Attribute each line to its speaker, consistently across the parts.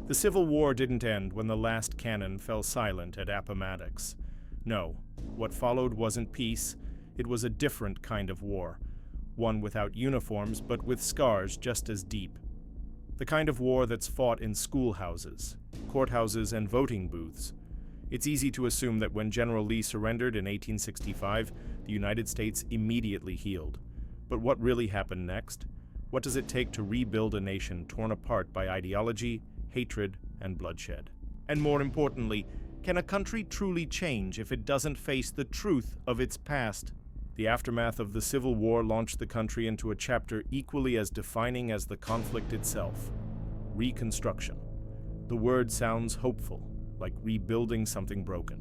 Speaker 1: The Civil War didn't end when the last cannon fell silent at Appomattox. No, what followed wasn't peace, it was a different kind of war. One without uniforms, but with scars just as deep. The kind of war that's fought in schoolhouses, courthouses, and voting booths. It's easy to assume that when General Lee surrendered in 1865, the United States immediately healed. But what really happened next? What does it take to rebuild a nation torn apart by ideology, hatred, and bloodshed? And more importantly, can a country truly change if it doesn't face the truth of its past? The aftermath of the Civil War launched the country into a chapter equally as defining as the conflict itself: Reconstruction. The word sounds hopeful, like rebuilding something broken.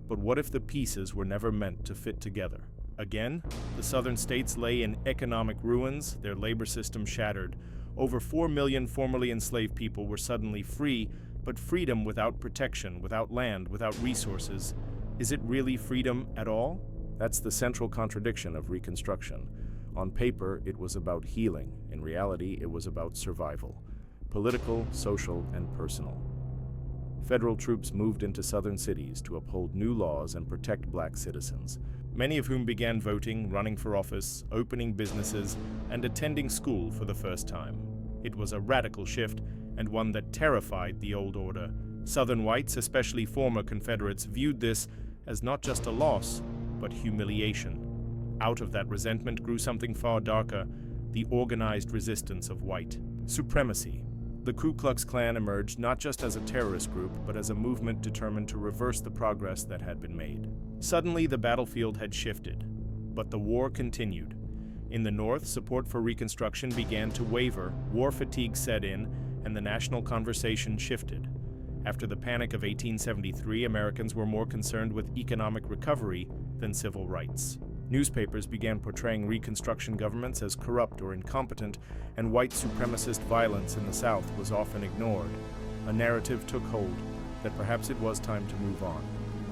Speaker 1: But what if the pieces were never meant to fit together? Again, the southern states lay in economic ruins, their labor system shattered. Over 4 million formerly enslaved people were suddenly free, but freedom without protection, without land, without resources. Is it really freedom at all? That's the central contradiction of Reconstruction. On paper, it was about healing. In reality, it was about survival. Political, social, and personal. Federal troops moved into southern cities to uphold new laws and protect black citizens, many of whom began voting, running for office, opening businesses, and attending school for the first time. It was a radical shift, and one that terrified the old order. Southern whites, especially former Confederates, viewed this as not just a loss, but humiliation. Out of that resentment grew something far darker: the organized resistance of white supremacy. The Ku Klux Klan emerged not just as a terrorist group, but as a movement determined to reverse the progress that had been made. Suddenly, the battlefield had shifted, but the war continued. In the North, support for Reconstruction began to waver, war fatigue set in, and the national conversation shifted. After the Panic of 1873, Americans were more concerned with economic recovery than civil rights. Newspapers began portraying Reconstruction governments as corrupt or incompetent, and white supremacist violence in the South was often ignored. A narrative took hold that perhaps it was time to move on.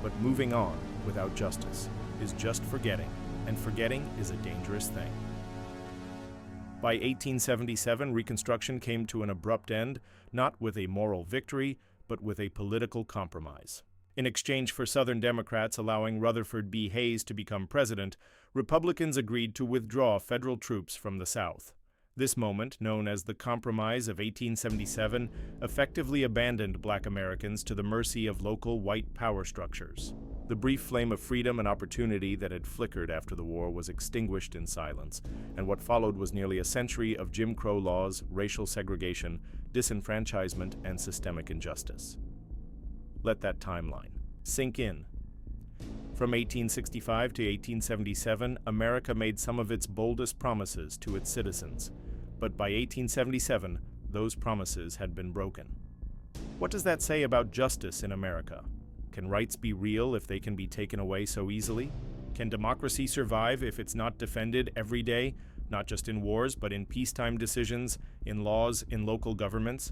Speaker 1: But moving on without justice is just forgetting, and forgetting is a dangerous thing. By 1877, Reconstruction came to an abrupt end, not with a moral victory, but with a political compromise. In exchange for Southern Democrats allowing Rutherford B. Hayes to become president, Republicans agreed to withdraw federal troops from the South. This moment, known as the Compromise of 1877, effectively abandoned Black Americans to the mercy of local white power structures. The brief flame of freedom and opportunity that had flickered after the war was extinguished in silence, and what followed was nearly a century of Jim Crow laws, racial segregation, disenfranchisement, and systemic injustice. Let that timeline sink in. From 1865 to 1877, America made some of its boldest promises to its citizens. But by 1877, those promises had been broken. What does that say about justice in America? Can rights be real if they can be taken away so easily? Can democracy survive if it's not defended every day, not just in wars, but in peacetime decisions, in laws, in local governments?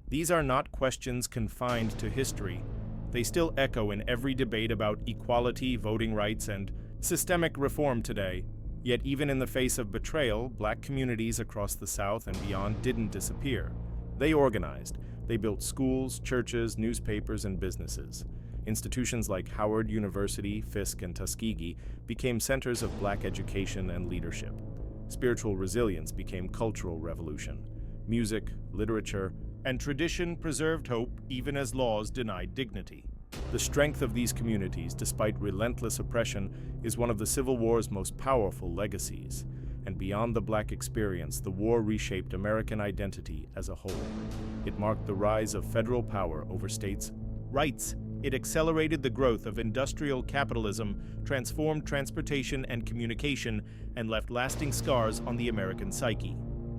Speaker 1: These are not questions confined to history. They still echo in every debate about equality, voting rights, and systemic reform today. Yet even in the face of betrayal, Black communities across the South and beyond didn't disappear. They organized. They built schools, churches, newspapers, and businesses. Institutions like Howard University, Fisk, and Tuskegee became centers of Black education and leadership. Spiritual resilience became cultural revolution. Music, literature, and tradition preserved hope even as laws denied dignity. The strength of these communities, despite relentless oppression, is one of the Civil War's most powerful legacies. And beyond the Black experience, the war reshaped American identity as a whole. It marked the rise of federal power over states' rights. It accelerated the growth of industrial capitalism, transformed transportation and communication, and left lasting scars on the American psyche.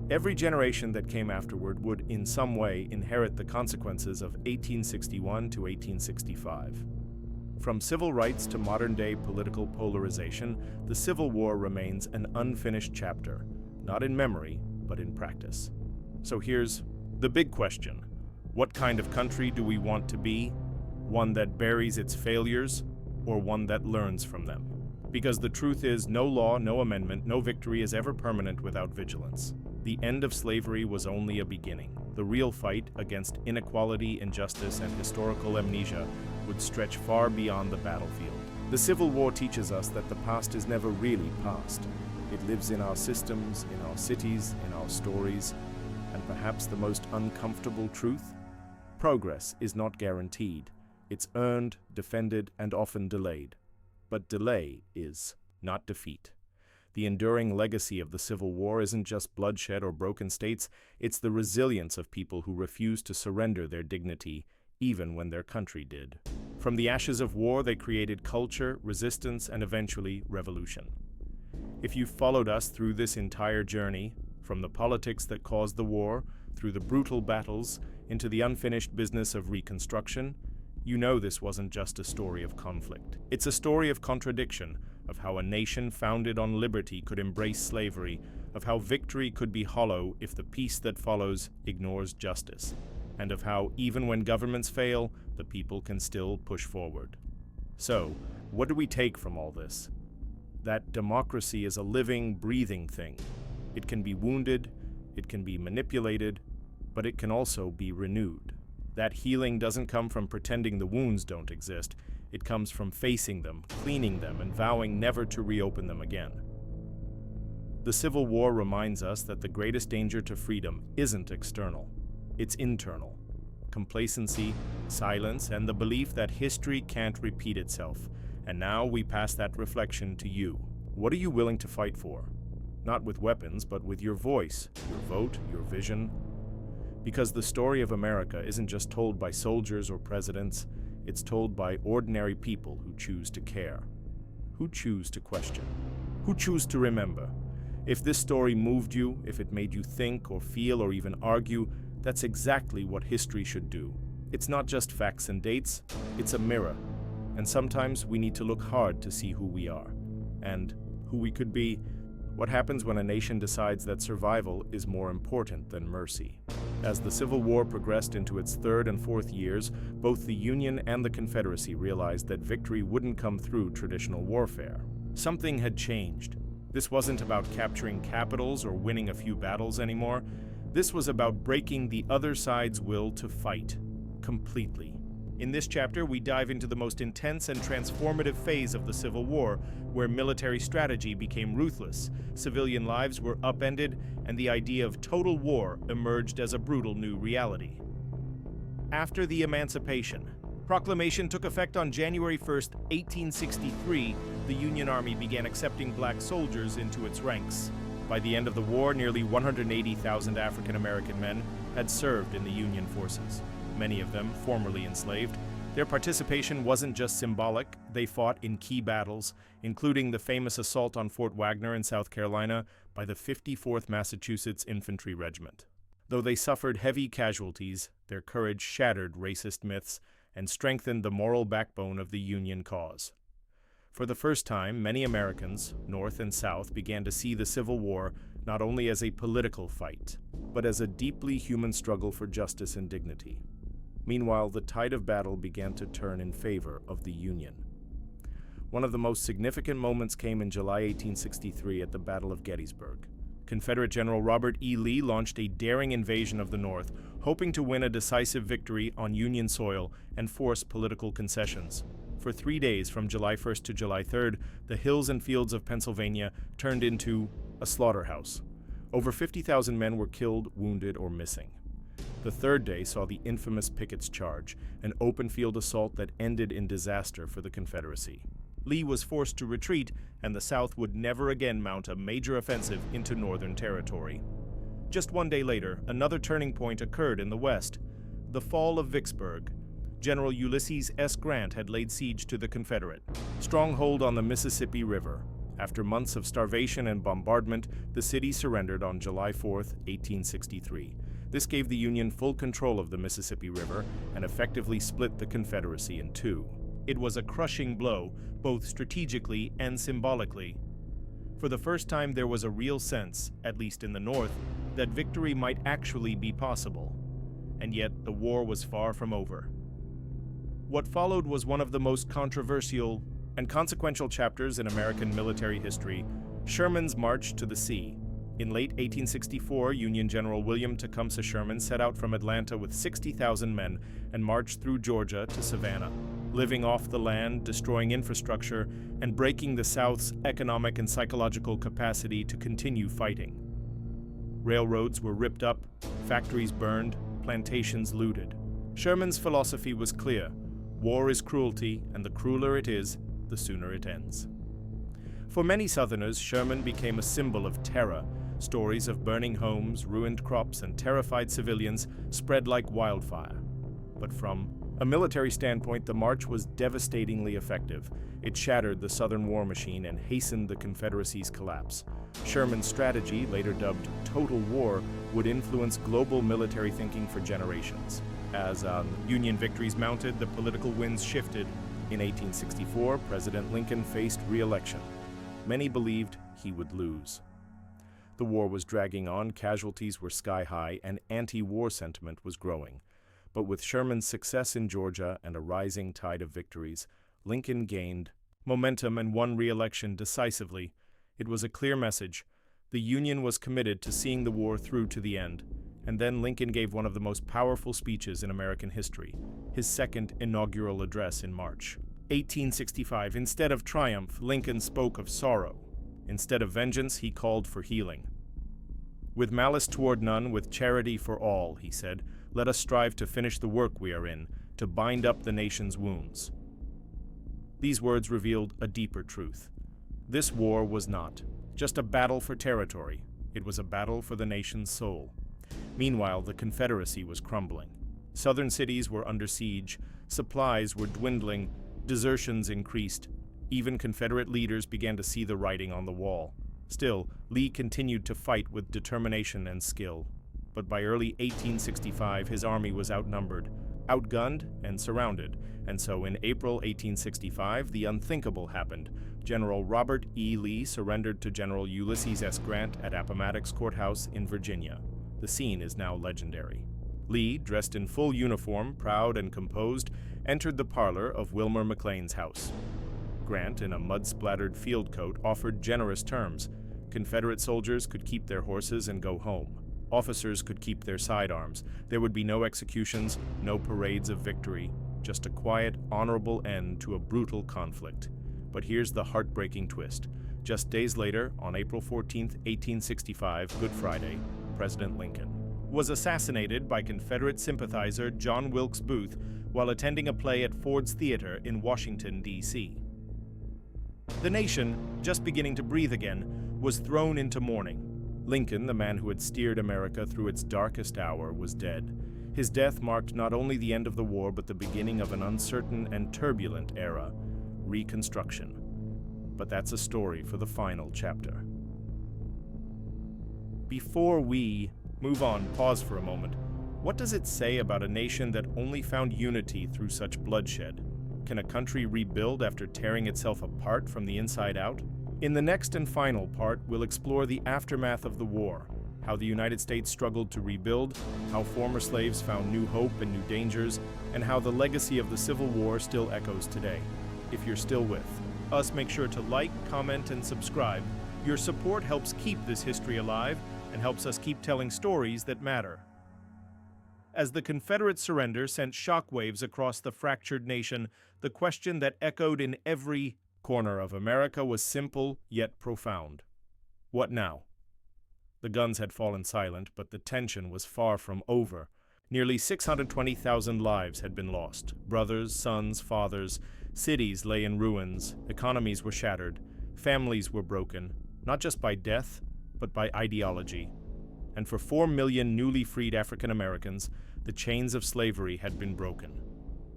Speaker 1: Every generation that came afterward would, in some way, inherit the consequences of 1861 to 1865. From civil rights to modern-day political polarization, the Civil War remains an unfinished chapter, not in memory, but in practice. So here's the big question. What kind of country do we want to be? One that buries its failures, or one that learns from them? Because the truth is, no law, no amendment, no victory is ever permanent without vigilance. the end of slavery was only a beginning. The real fight against inequality, injustice, and historical amnesia would stretch far beyond the battlefield. The Civil War teaches us that the past is never really past. It lives in our systems, in our cities, in our stories, and perhaps the most uncomfortable truth? Progress is not guaranteed. It's earned, defended, and often delayed. But delay is not defeat. The enduring legacy of the Civil War isn't just bloodshed or broken states, it's the resilience of people who refused to surrender their dignity, even when their country did. From the ashes of war, they created culture, resistance, and eventually revolution. If you've followed us through this entire journey, from the politics that caused the war, through the brutal battles, into the unfinished business of reconstruction, you know this wasn't just a story of conflict. It's a story of contradiction, of how a nation founded on liberty could embrace slavery, of how victory could be hollow if the peace that follows ignores justice, and of how, even when governments fail, the people can still push forward. So, what do we take from all this? That democracy is a living, breathing thing. It can be wounded, it can be manipulated, but it can also be renewed. That healing doesn't come from pretending the wounds don't exist. It comes from facing them, cleaning them, and vowing never to reopen them again. The Civil War reminds us that the greatest danger to freedom isn't external. It's internal. Complacency, silence, and the belief that history can't repeat itself. And now we pass that reflection to you. What are you willing to fight for? Not with weapons, but with your voice, your vote, your vision. Because the story of America isn't just told by soldiers or presidents, it's told by ordinary people who choose to care, who choose to question, who choose to remember. If this story moved you, if it made you think or feel or even argue, that's exactly what history should do. It's not just facts and dates, it's a mirror. And sometimes we need to look hard to see who we are and who we could be. What happens when a nation decides that survival is more important than mercy? As the Civil War progressed into its third and fourth years, both the Union and the Confederacy realized that victory wouldn't come through traditional warfare. Something had changed. This wasn't about capturing capitals or winning a few battles anymore. This was about breaking the other side's will to fight, completely. In this chapter, we dive into the most intense and transformative phase of the Civil War, where military strategy became ruthless, civilian lives were upended, and the idea of total war emerged as a brutal new reality. After the Emancipation Proclamation took effect on January 1st, 1863, the Union Army began accepting black soldiers into its ranks. By the end of the war, nearly 180,000 African American men had served in the Union forces, many of them formerly enslaved. Their participation wasn't just symbolic. They fought in key battles, including the famous assault on Fort Wagner in South Carolina by the 54th Massachusetts Infantry Regiment. Though they suffered heavy casualties, their courage shattered racist myths and strengthened the moral backbone of the Union cause. For the first time, many Americans, North and South, began to see the Civil War not only as a political fight, but as a deeply human struggle for justice and dignity. Meanwhile, the tide of battle began to turn in favor of the Union. One of the most significant moments came in July 1863 at the Battle of Gettysburg. Confederate General Robert E. Lee launched a daring invasion of the North, hoping to win a decisive victory on Union soil and force political concessions. For 3 days, from July 1st to July 3rd, the hills and fields of Pennsylvania turned into a slaughterhouse. Over 50,000 men were killed, wounded, or missing. The third day saw the infamous Pickett's Charge, an open field assault that ended in disaster for the Confederacy. Lee was forced to retreat, and the South would never again mount a major offensive into Northern territory. Just 1 day later, another turning point occurred in the West, the fall of Vicksburg. General Ulysses S. Grant had laid siege to the Confederate stronghold on the Mississippi River. After months of starvation and bombardment, the city surrendered on July 4, 1863. This gave the Union full control of the Mississippi River and effectively split the Confederacy in two. It was a crushing blow, both strategically and symbolically. For the first time, there was a real sense, at least in the North, that victory might actually be possible. And yet, the war was far from over. What followed was one of the most controversial and consequential chapters in American military history, Sherman's March to the Sea. In late 1864, Union General William Tecumseh Sherman set out from Atlanta with 60,000 men and marched through Georgia to Savannah, living off the land, destroying infrastructure, and breaking the South's economic and psychological capacity to continue fighting. Railroads were ripped up, factories burned, plantations looted. Sherman's philosophy was clear: war is cruelty, and the crueler it is, the sooner it ends. For many Southerners, Sherman became a symbol of terror. Stories of burning homes, ruined crops, and terrified civilians spread like wildfire. But from a military standpoint, the march was devastatingly effective. It shattered the Southern war machine and hastened the Confederacy's collapse. Sherman's strategy, later dubbed total war, would influence global military thinking for generations. As Union victories mounted, the political winds shifted. In 1864, President Lincoln faced re-election. Many believed he would lose. The war was dragging on, casualties were sky high, and anti-war sentiment was growing. But with Sherman's success in Georgia and a rising tide of victories, Lincoln gained momentum and won re-election decisively. It was a clear message. The Union was committed to seeing the war through to the end. And then Lincoln gave one of the most powerful speeches in American history, his second inaugural address in March 1865. Instead of triumph, Lincoln spoke of sorrow. Instead of vengeance, he called for healing. "With malice toward none, with charity for all," he said, "let us strive to finish the work we are in, to bind up the nation's wounds." These words revealed a deeper truth. This war was not just a battle for territory. It was a battle for the nation's soul. Meanwhile, the Confederacy was crumbling. Southern cities were under siege, supplies were dwindling, desertions increased. Even Confederate leaders began to see the writing on the wall. Still, Lee continued to fight with determination and skill. But by early 1865, his army was outnumbered, outgunned, and surrounded. And so in April 1865, the unthinkable happened. General Robert E. Lee surrendered to General Ulysses S. Grant at Appomattox Courthouse in Virginia. The scene is now legendary. Lee, dressed in full uniform, proud and composed, entered the parlor of Wilmer McLean's house. Grant, in a mud-splattered field coat, offered generous terms. Confederate soldiers could keep their horses and go home. Officers could keep their sidearms. There would be no executions, no parades of victory, just a quiet, honorable end to a brutal conflict. But here's the heartbreaking twist. Just days later, on April 14, 1865, Good Friday, President Lincoln was assassinated by Confederate sympathizer John Wilkes Booth while attending a play at Ford's Theater in Washington, D.C. The nation, just beginning to breathe again, was thrown into mourning. Lincoln, the man who had steered America through its darkest hour, was dead. His death marked not only the end of the war, but the beginning of an uncertain and turbulent era, Reconstruction. But that's a story for the final chapter. Before we move on, pause for a moment. What does it say about a nation that only found unity through such bloodshed? Can a country rebuild after tearing itself apart from the inside out? In the next and final part, we'll explore the aftermath of the war, how the United States struggled to rebuild, how former slaves found new hope and new dangers, and how the legacy of the Civil War still echoes today. If you're still with us, make sure to like, comment, and subscribe. Your support helps keep this history alive and helps us keep telling stories that matter. As the Confederate surrender sent shockwaves across the fractured nation, the question that echoed in every corner of America was simple yet profound. What now? The guns had fallen silent, but the tension was far from over. Nearly 620,000 lives had been lost. Brothers, sons, fathers, cities lay in ruins, economies were shattered, families were broken, not just by death, but by ideology. And for 4 million newly freed African Americans, the chains of slavery had been broken.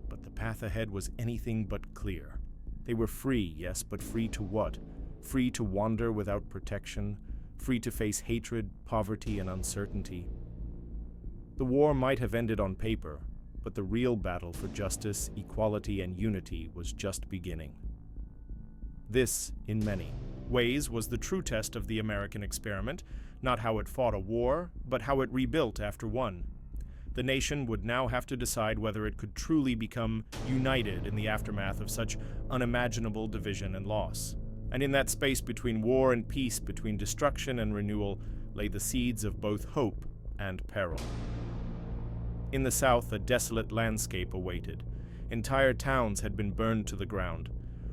Speaker 1: But the path ahead was anything but clear. They were free, yes, but free to what? Free to wander without protection, free to face hatred, poverty, and uncertainty. The war might have ended on paper, but the real battle for justice, equality, and unity was just beginning. This, in many ways, was the true test of the American experiment, not how it fought a war, but how it rebuilt after one. The nation would now have to decide whether it could truly become united in the aftermath of such unimaginable division and loss. And in that space between war and peace, between destruction and renewal, lay the seeds of both hope and peril. In the South, a desolate landscape awaited. Entire towns had been burned to the ground.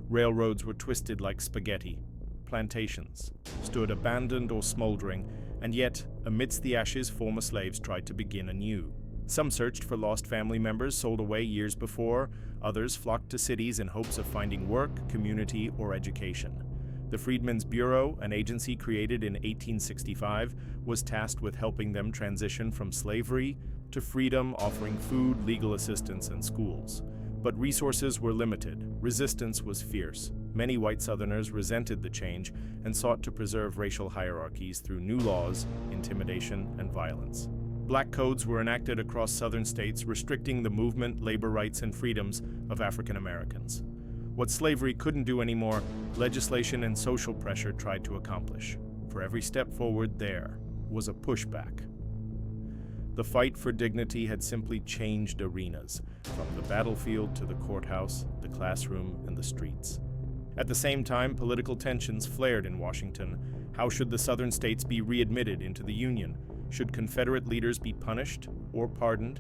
Speaker 1: Railroads were twisted like spaghetti. Plantations stood abandoned or smoldering, and yet, amidst the ashes, former slaves tried to begin anew. Some searched for lost family members sold away years before. Others flocked to cities in hopes of finding work, community, or education. The Freedmen's Bureau, an agency created in 1865, was tasked with helping them transition from slavery to freedom, offering food, legal assistance, and schools. But resources were limited. Resistance was fierce. Many white Southerners resented the change and sought to preserve racial hierarchies through new laws, intimidation, and violence. Black codes were enacted across Southern states, restricting the movement, labor rights, and freedoms of African Americans. What slavery couldn't do anymore, legislation and social pressure tried to accomplish. For every step forward, there was a pushback. The fight for dignity had simply changed arenas, from the battlefield to the courthouse, the classroom, and the streets. At the same time, political tensions flared in Washington. How should the Southern states be readmitted into the Union? Should Confederate leaders be punished or pardoned?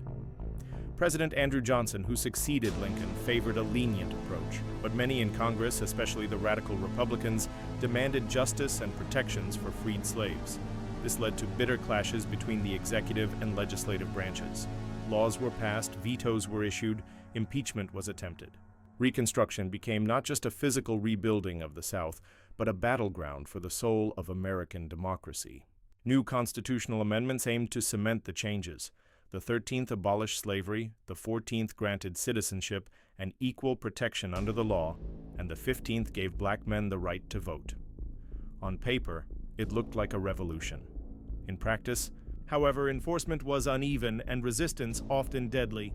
Speaker 1: President Andrew Johnson, who succeeded Lincoln, favored a lenient approach, but many in Congress, especially the radical Republicans, demanded justice and protections for freed slaves. This led to bitter clashes between the executive and legislative branches. Laws were passed, vetoes were issued, impeachment was attempted. Reconstruction became not just a physical rebuilding of the South, but a battleground for the soul of American democracy. New constitutional amendments aimed to cement the changes. The 13th abolished slavery, the 14th granted citizenship and equal protection under the law, and the 15th gave black men the right to vote. On paper, it looked like a revolution. In practice, however, enforcement was uneven and resistance often deadly.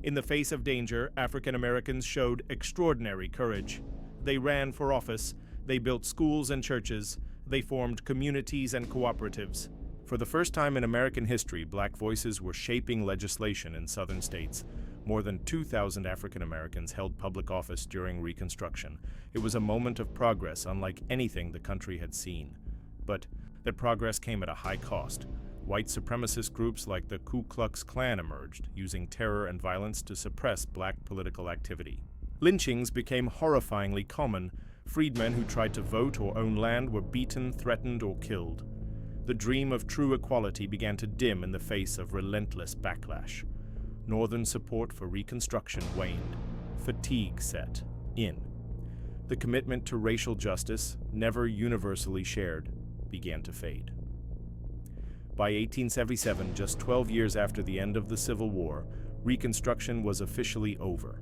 Speaker 1: In the face of danger, African Americans showed extraordinary courage. They ran for office, they built schools and churches, they formed communities and cooperatives. For the first time in American history, black voices were shaping legislation in Southern states. More than 2,000 African Americans held public office during Reconstruction. It was a moment of progress unlike anything the country had seen. But that progress came at a high cost. White supremacist groups like the Ku Klux Klan emerged, using terror and violence to suppress black political activity. Lynchings became horrifyingly common. Freedmen who tried to vote or own land were beaten, threatened, or killed. The dream of true equality began to dim in the face of relentless backlash. Northern support for Reconstruction waned. Fatigue set in. The commitment to racial justice, never universally shared, began to fade. By 1877, just 12 years after the end of the Civil War, Reconstruction was officially over.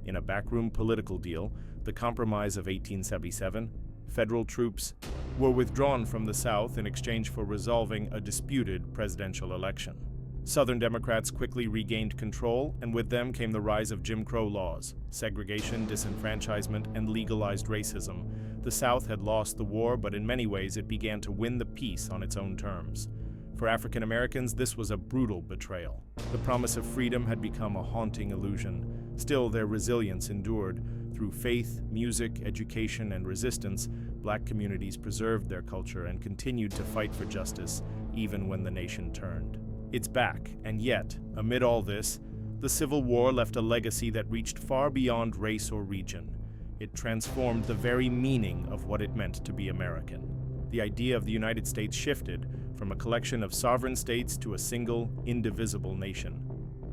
Speaker 1: In a backroom political deal, the Compromise of 1877, federal troops were withdrawn from the South in exchange for resolving a disputed presidential election. Southern Democrats quickly regained control, and with them came the rise of Jim Crow laws, segregation, disenfranchisement, and legalized racism. The South had lost the war, but in many ways it began to win the peace on its own terms. For African Americans, this was a brutal betrayal. The promise of freedom had become a haunting illusion. Still, their resilience endured. Through faith, music, education, and resistance, black communities preserved their culture and continued to fight for justice, even when the nation turned. It's back, and yet, amid all this, the Civil War left a legacy that reached far beyond race or region. It transformed the very meaning of what it meant to be American. The idea of the United States shifted from a collection of sovereign states to a single, indivisible nation.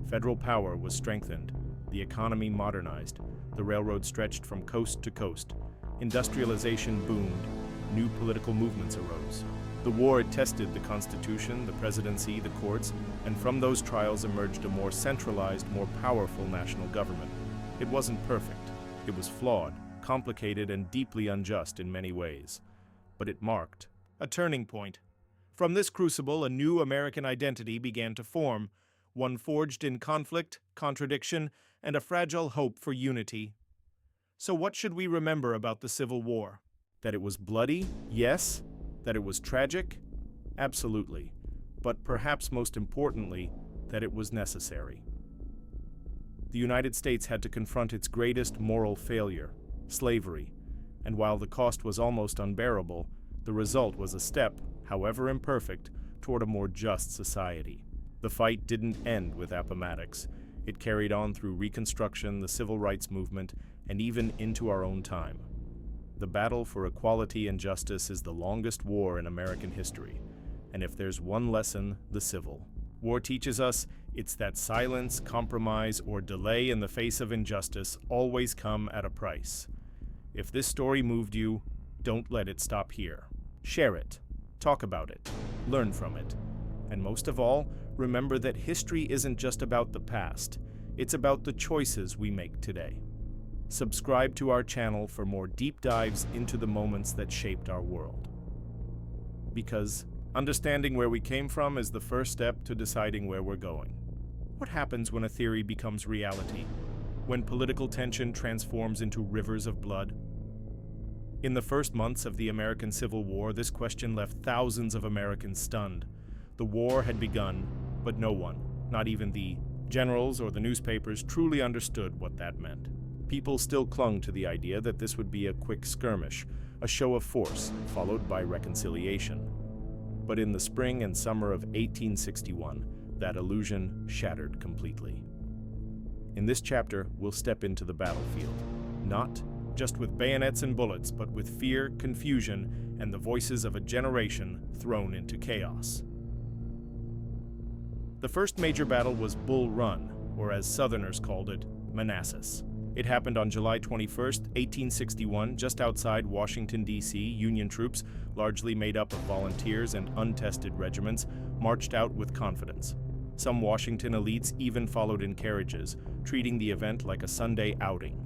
Speaker 1: Federal power was strengthened, the economy modernized, the railroad stretched from coast to coast, industrialization boomed, new political movements arose. The war tested the Constitution, the presidency, the courts, and from those trials emerged a more centralized, more powerful national government. It wasn't perfect. It was flawed, complicated, and deeply unjust in many ways. But it marked a turning point. From this crucible, a new American identity began to form, one forged in conflict, contradiction, and a fragile hope for unity. So what should we remember about the Civil War? That it was bloody? Yes. That it was tragic? Absolutely. But perhaps most importantly, that it was necessary. The United States had to confront its greatest moral failure, slavery, and while the cost was almost unbearable, the result was a step, however imperfect, toward a more just society. The fight didn't end with Appomattox. It carried on through Reconstruction, the Civil Rights Movement, and even into our own time. The battle for equality and justice is the longest war in American history, and if there's one lesson, the Civil War teaches us, it's that silence, compromise, or delay in the face of injustice always come at a price. If this story moved you, don't let it stop here. Share it, talk about it, learn from it, and most of all, remember that history isn't just about the past, it's about the choices we make today. Subscribe to our channel for more deep dives into the moments that shaped our world. Because understanding where we came from is the first step to deciding where we're going. What happens when a theory becomes reality? When political tension transforms into rivers of blood? In the first months of the American Civil War, this question left thousands of Americans stunned. The war had begun, but no one, not even the generals or the newspapers, truly understood what that meant. People still clung to the idea that this would be a quick skirmish, a show of force, followed by reconciliation. But in the spring and summer of 1861, that illusion shattered completely. In this chapter, we'll step into the battlefield, not just with bayonets and bullets, but with fear, confusion, and the voices of a generation thrown into chaos. The first major battle was Bull Run, or as Southerners called it, Manassas. It happened on July 21, 1861, just outside Washington, D.C. Union troops, largely made up of volunteers and untested regiments, marched out with confidence. Some Washington elites even followed in carriages, treating the event like a Sunday outing.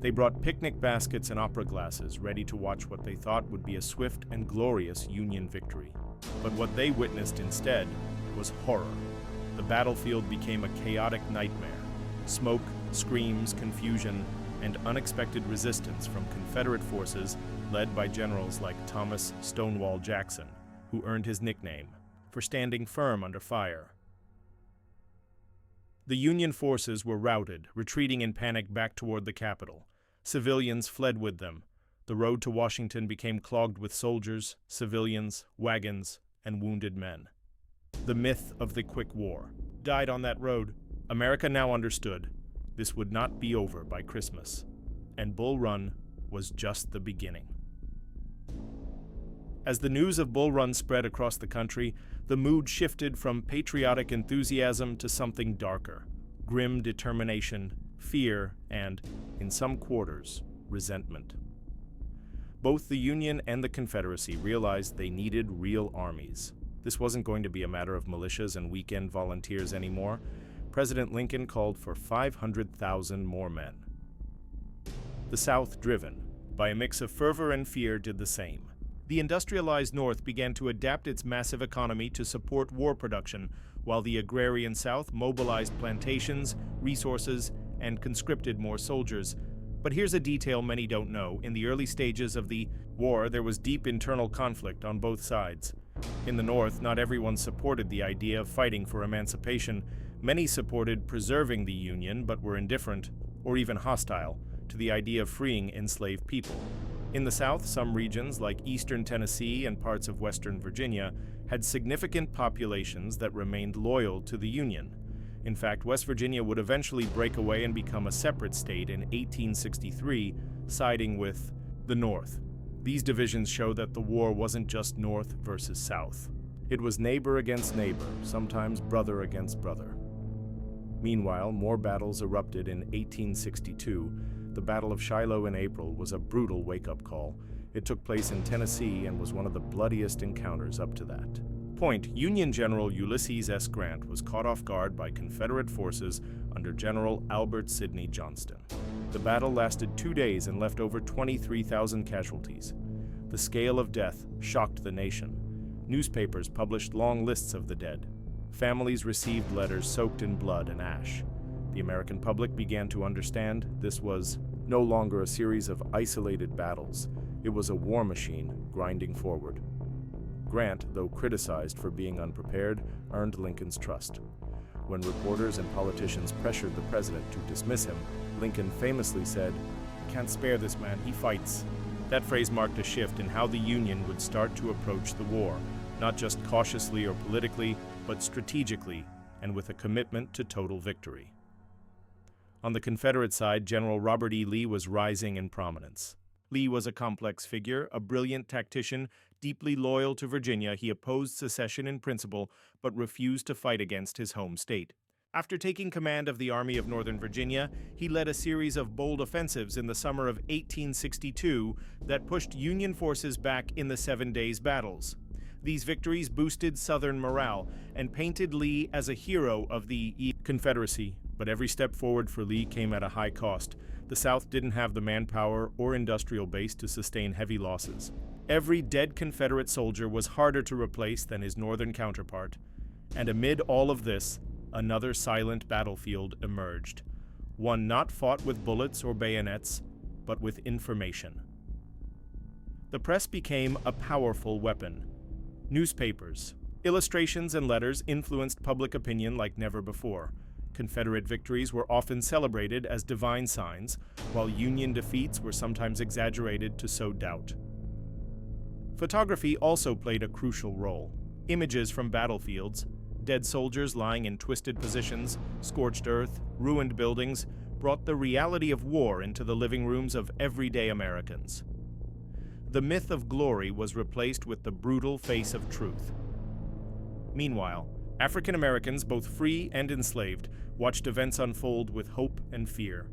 Speaker 1: They brought picnic baskets and opera glasses, ready to watch what they thought would be a swift and glorious Union victory. But what they witnessed instead was horror. The battlefield became a chaotic nightmare. Smoke, screams, confusion, and unexpected resistance from Confederate forces led by generals like Thomas Stonewall Jackson, who earned his nickname for standing firm under fire. The Union forces were routed, retreating in panic back toward the capital. Civilians fled with them. The road to Washington became clogged with soldiers, civilians, wagons, and wounded men. The myth of the quick war died on that road. America now understood this would not be over by Christmas, and Bull Run was just the beginning. As the news of Bull Run spread across the country, the mood shifted from patriotic enthusiasm to something darker: grim determination, fear, and, in some quarters, resentment. Both the Union and the Confederacy realized they needed real armies. This wasn't going to be a matter of militias and weekend volunteers anymore. President Lincoln called for 500,000 more men. The South, driven by a mix of fervor and fear, did the same. The industrialized North began to adapt its massive economy to support war production, while the agrarian South mobilized plantations, resources, and conscripted more soldiers. But here's a detail many don't know. In the early stages of the war, there was deep internal conflict on both sides. In the North, not everyone supported the idea of fighting for emancipation. Many supported preserving the Union, but were indifferent, or even hostile, to the idea of freeing enslaved people. In the South, some regions, like eastern Tennessee and parts of western Virginia, had significant populations that remained loyal to the Union. In fact, West Virginia would eventually break away and become a separate state in 1863, siding with the North. These divisions show that the war wasn't just North versus South. It was neighbor against neighbor, sometimes brother against brother. Meanwhile, more battles erupted in 1862. The Battle of Shiloh in April was a brutal wake-up call. It took place in Tennessee and was one of the bloodiest encounters up to that point. Union General Ulysses S. Grant was caught off guard by Confederate forces under General Albert Sidney Johnston. The battle lasted 2 days and left over 23,000 casualties. The scale of death shocked the nation. Newspapers published long lists of the dead. Families received letters soaked in blood and ash. The American public began to understand this was no longer a series of isolated battles. It was a war machine grinding forward. Grant, though criticized for being unprepared, earned Lincoln's trust. When reporters and politicians pressured the president to dismiss him, Lincoln famously said, "I can't spare this man, he fights." That phrase marked a shift in how the Union would start to approach the war, not just cautiously or politically, but strategically, and with a commitment to total victory. On the Confederate side, General Robert E. Lee was rising in prominence. Lee was a complex figure, a brilliant tactician, deeply loyal to Virginia. He opposed secession in principle, but refused to fight against his home state. After taking command of the Army of Northern Virginia, he led a series of bold offensives in the summer of 1862 that pushed Union forces back in the 7 Days Battles. These victories boosted Southern morale and painted Lee as a hero of the Confederacy, but every step forward for Lee came at a high cost. The South didn't have the manpower or industrial base to sustain heavy losses. Every dead Confederate soldier was harder to replace than his Northern counterpart. And amid all of this, another silent battlefield emerged, one not fought with bullets or bayonets, but with information. The press became a powerful weapon. Newspapers, illustrations, and letters influenced public opinion like never before. Confederate victories were often celebrated as divine signs, while Union defeats were sometimes exaggerated to sow doubt. Photography also played a crucial role. Images from battlefields, dead soldiers lying in twisted positions, scorched earth, ruined buildings, brought the reality of war into the living rooms of everyday Americans. The myth of glory was replaced with the brutal face of truth. Meanwhile, African Americans, both free and enslaved, watched events unfold with hope and fear.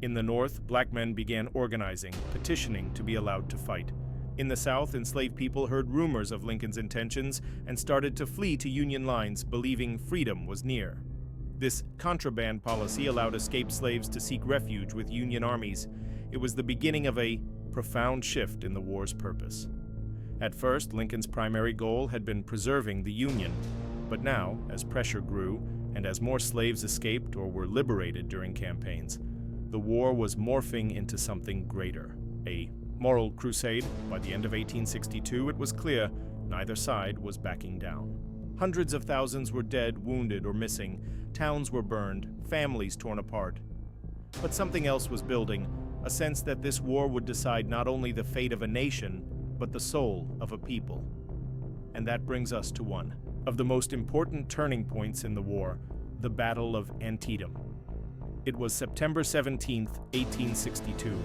Speaker 1: In the North, black men began organizing, petitioning to be allowed to fight. In the South, enslaved people heard rumors of Lincoln's intentions and started to flee to Union lines, believing freedom was near. This contraband policy allowed escaped slaves to seek refuge with Union armies. It was the beginning of a profound shift in the war's purpose. At first, Lincoln's primary goal had been preserving the Union, but now, as pressure grew and as more slaves escaped or were liberated during campaigns, the war was morphing into something greater, a moral crusade. By the end of 1862, it was clear neither side was backing down. Hundreds of thousands were dead, wounded, or missing. Towns were burned, families torn apart. But something else was building, a sense that this war would decide not only the fate of a nation, but the soul of a people. And that brings us to one of the most important turning points in the war, the Battle of Antietam. It was September 17, 1862.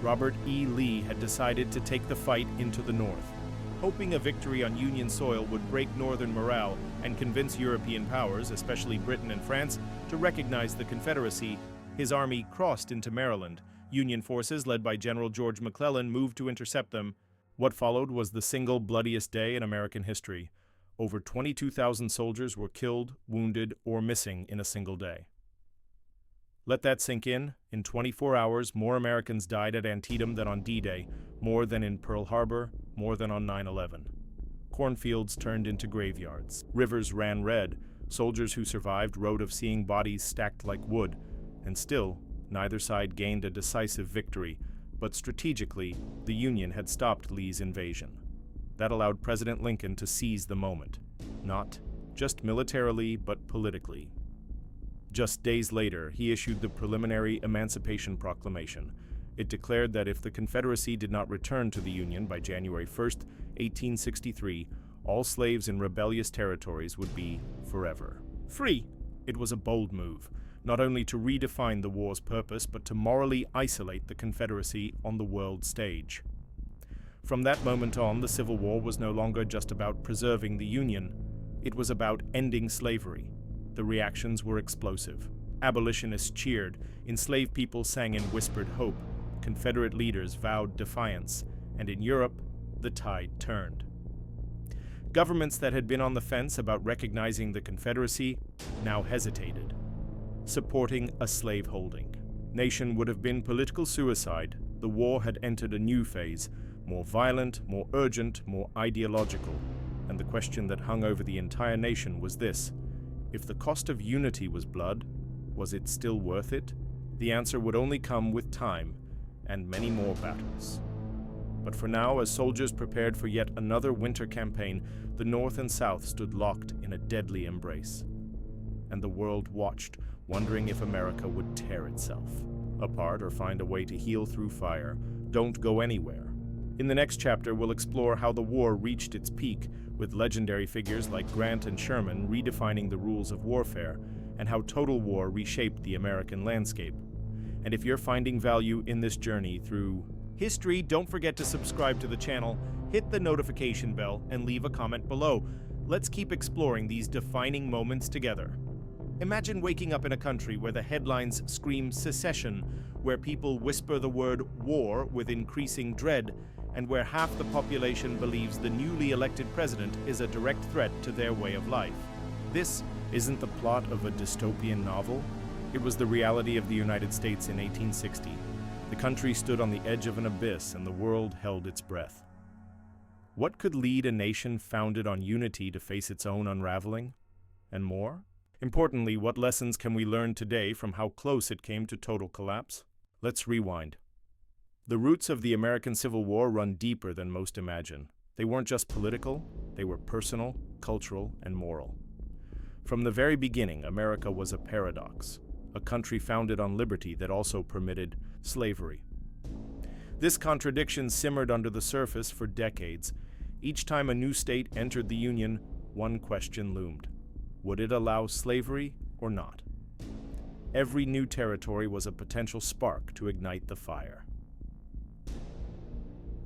Speaker 1: Robert E. Lee had decided to take the fight into the North. Hoping a victory on Union soil would break Northern morale and convince European powers, especially Britain and France, to recognize the Confederacy, his army crossed into Maryland. Union forces, led by General George McClellan, moved to intercept them. What followed was the single bloodiest day in American history. Over 22,000 soldiers were killed, wounded, or missing in a single day. Let that sink in. In 24 hours, more Americans died at Antietam than on D-Day, more than in Pearl Harbor, more than on 9/11. Cornfields turned into graveyards. Rivers ran red. Soldiers who survived wrote of seeing bodies stacked like wood. And still, neither side gained a decisive victory, but strategically, the Union had stopped Lee's invasion. That allowed President Lincoln to seize the moment, not just militarily, but politically. Just days later, he issued the preliminary Emancipation Proclamation. It declared that if the Confederacy did not return to the Union by January 1, 1863, all slaves in rebellious territories would be forever free. It was a bold move, not only to redefine the war's purpose, but to morally isolate the Confederacy on the world stage. From that moment on, the Civil War was no longer just about preserving the Union. It was about ending slavery. The reactions were explosive. Abolitionists cheered, enslaved people sang in whispered hope, Confederate leaders vowed defiance, and in Europe, the tide turned. Governments that had been on the fence about recognizing the Confederacy now hesitated. Supporting a slaveholding nation would have been political suicide. The war had entered a new phase, more violent, more urgent, more ideological. And the question that hung over the entire nation was this: if the cost of unity was blood, was it still worth it? The answer would only come with time and many more battles. But for now, as soldiers prepared for yet another winter campaign, the North and South stood locked in a deadly embrace. And the world watched, wondering if America would tear itself apart or find a way to heal through fire. Don't go anywhere. In the next chapter, we'll explore how the war reached its peak, with legendary figures like Grant and Sherman redefining the rules of warfare, and how total war reshaped the American landscape. And if you're finding value in this journey through history, don't forget to subscribe to the channel, hit the notification bell, and leave a comment below. Let's keep exploring these defining moments together. Imagine waking up in a country where the headlines scream secession, where people whisper the word war with increasing dread, and where half the population believes the newly elected president is a direct threat to their way of life. This isn't the plot of a dystopian novel. It was the reality of the United States in 1860. The country stood on the edge of an abyss, and the world held its breath. What could lead a nation founded on unity to face its own unraveling? And more? Importantly, what lessons can we learn today from how close it came to total collapse? Let's rewind. The roots of the American Civil War run deeper than most imagine. They weren't just political, they were personal, cultural, and moral. From the very beginning, America was a paradox, a country founded on liberty that also permitted slavery. This contradiction simmered under the surface for decades. Each time a new state entered the Union, one question loomed. Would it allow slavery or not? Every new territory was a potential spark to ignite the fire.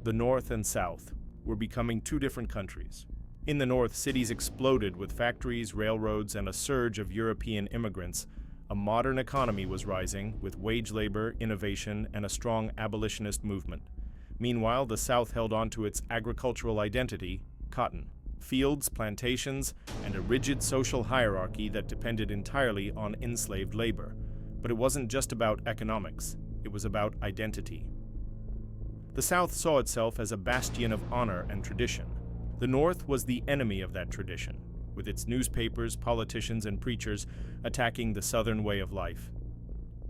Speaker 1: The North and South were becoming two different countries. In the North, cities exploded with factories, railroads, and a surge of European immigrants. A modern economy was rising, with wage labor, innovation, and a strong abolitionist movement. Meanwhile, the South held on to its agricultural identity, cotton. Fields, plantations, and a rigid social hierarchy that depended entirely on enslaved labor. But it wasn't just about economics, it was about identity. The South saw itself as a bastion of honor and tradition. The North was the enemy of that tradition, with its newspapers, politicians, and preachers attacking the Southern way of life.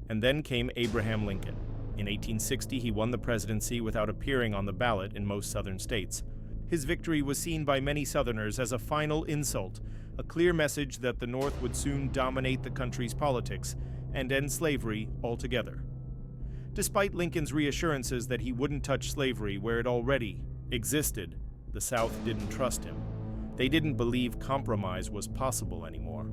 Speaker 1: And then came Abraham Lincoln. In 1860, he won the presidency without appearing on the ballot in most Southern states. His victory was seen by many Southerners as a final insult, a clear message that the North would soon dominate the country's politics and end slavery altogether. Despite Lincoln's reassurances that he wouldn't touch slavery where it already existed, the South didn't trust him. They didn't believe compromise was possible anymore.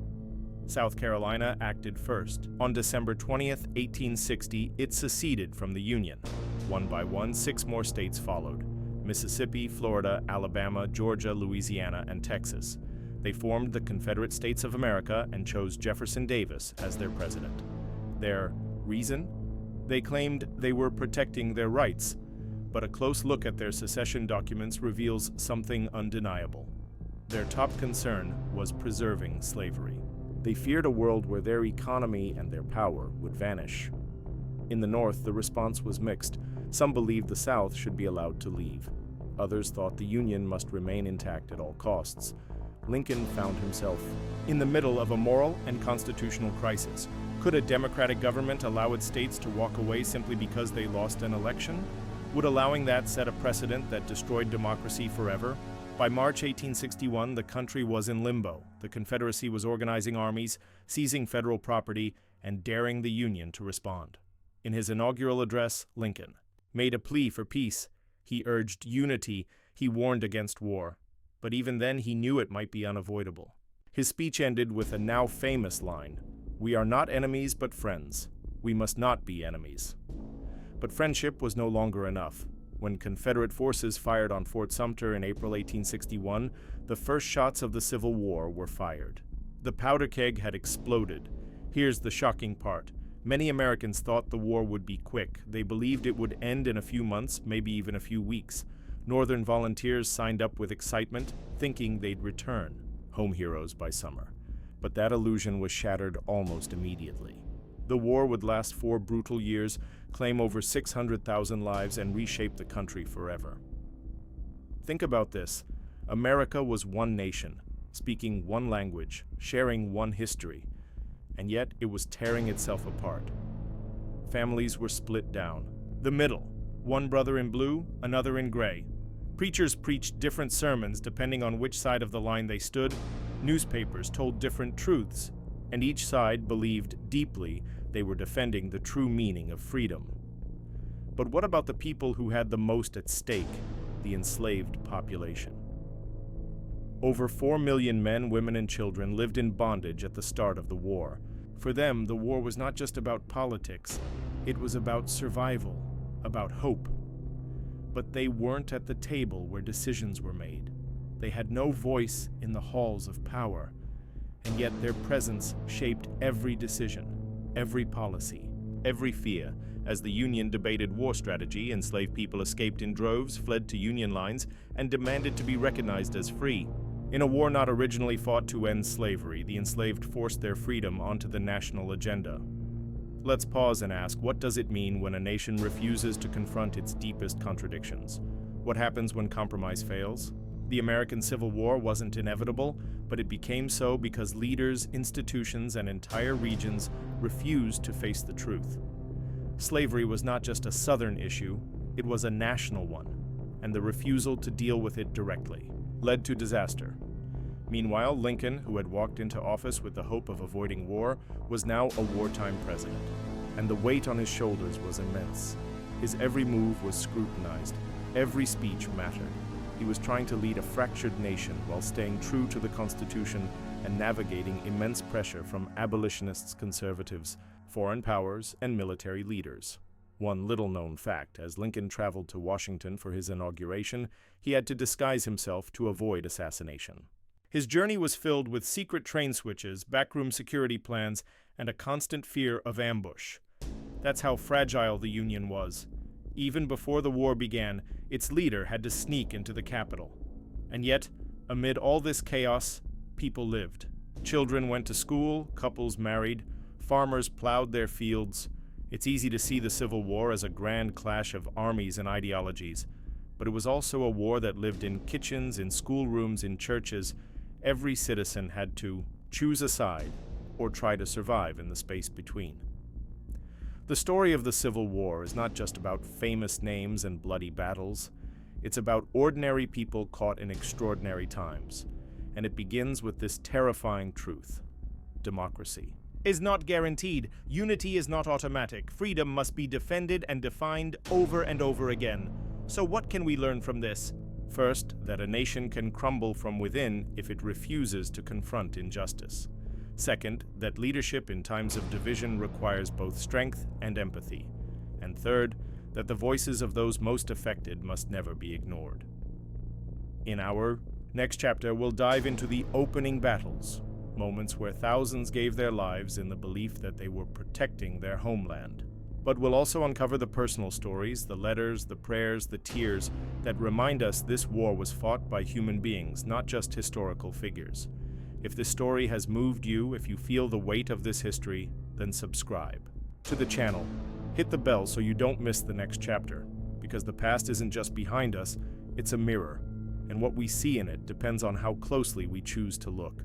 Speaker 1: South Carolina acted first. On December 20th, 1860, it seceded from the Union. One by one, 6 more states followed: Mississippi, Florida, Alabama, Georgia, Louisiana, and Texas. They formed the Confederate States of America and chose Jefferson Davis as their president. Their reason? They claimed they were protecting their rights, but a close look at their secession documents reveals something undeniable. Their top concern was preserving slavery. They feared a world where their economy and their power would vanish. In the North, the response was mixed. Some believed the South should be allowed to leave. Others thought the Union must remain intact at all costs. Lincoln found himself in the middle of a moral and constitutional crisis. Could a democratic government allow its states to walk away simply because they lost an election? Would allowing that set a precedent that destroyed democracy forever? By March 1861, the country was in limbo. The Confederacy was organizing armies, seizing federal property, and daring the Union to respond. In his inaugural address, Lincoln made a plea for peace. He urged unity. He warned against war. But even then, he knew it might be unavoidable. His speech ended with a now famous line: "We are not enemies, but friends. We must not be enemies." But friendship was no longer enough. When Confederate forces fired on Fort Sumter in April 1861, the first shots of the Civil War were fired. The powder keg had exploded. Here's the shocking part. Many Americans thought the war would be quick. They believed it would end in a few months, maybe even a few weeks. Northern volunteers signed up with excitement, thinking they'd return, home heroes by summer. But that illusion was shattered almost immediately. The war would last 4 brutal years, claim over 600,000 lives, and reshape the country forever. Think about this. America was one nation, speaking one language, sharing one history, and yet it was tearing itself apart. Families were split down. The middle, one brother in blue, another in gray. Preachers preached different sermons depending on which side of the line they stood. Newspapers told different truths, and each side believed deeply they were defending the true meaning of freedom. But what about the people who had the most at stake? the enslaved population. Over 4 million men, women, and children lived in bondage at the start of the war. For them, the war was not just about politics, it was about survival, about hope. But they weren't at the table where decisions were made. They had no voice in the halls of power, and yet their presence shaped every decision, every policy, every fear. As the Union debated war strategy, enslaved people escaped in droves, fled to Union lines, and demanded to be recognized as free. In a war not originally fought to end slavery, the enslaved forced their freedom onto the national agenda. Let's pause and ask, what does it mean when a nation refuses to confront its deepest contradictions? What happens when compromise fails? The American Civil War wasn't inevitable, but it became so because leaders, institutions, and entire regions refused to face the truth. Slavery was not just a Southern issue, it was a national one, and the refusal to deal with it directly led to disaster. Meanwhile, Lincoln, who had walked into office with the hope of avoiding war, was now a wartime president, and the weight on his shoulders was immense. His every move was scrutinized, every speech mattered. He was trying to lead a fractured nation while staying true to the Constitution and navigating immense pressure from abolitionists, conservatives, foreign powers, and military leaders. One little-known fact: as Lincoln traveled to Washington for his inauguration, he had to disguise himself to avoid assassination. His journey was filled with secret train switches, backroom security plans, and a constant fear of ambush. That's how fragile the Union was. Even before the war began, its leader had to sneak into the capital. And yet, amid all this chaos, people lived. Children went to school, couples married, farmers plowed their fields. It's easy to see the Civil War as a grand clash of armies and ideologies, but it was also a war that lived in kitchens, in schoolrooms, in churches. Every citizen had to choose a side or try to survive in the space between. The story of the Civil War is not just about famous names and bloody battles. It's about ordinary people caught in extraordinary times. And it begins with this terrifying truth: democracy is not guaranteed. Unity is not automatic. Freedom must be defended and defined over and over again. So what can we learn from this? First, that a nation can crumble from within if it refuses to confront injustice. Second, that leadership in times of division requires both strength and empathy. And third, that the voices of those most affected must never be ignored. In our next chapter, we'll dive into the opening battles, moments where thousands gave their lives in the belief that they were protecting their homeland. But we'll also uncover the personal stories, the letters, the prayers, the tears that remind us this war was fought by human beings, not just historical figures. If this story has moved you, if you feel the weight of this history, then subscribe to the channel. Hit the bell so you don't miss the next chapter, because the past isn't just behind us, it's a mirror, and what we see in it depends on how closely we choose to look.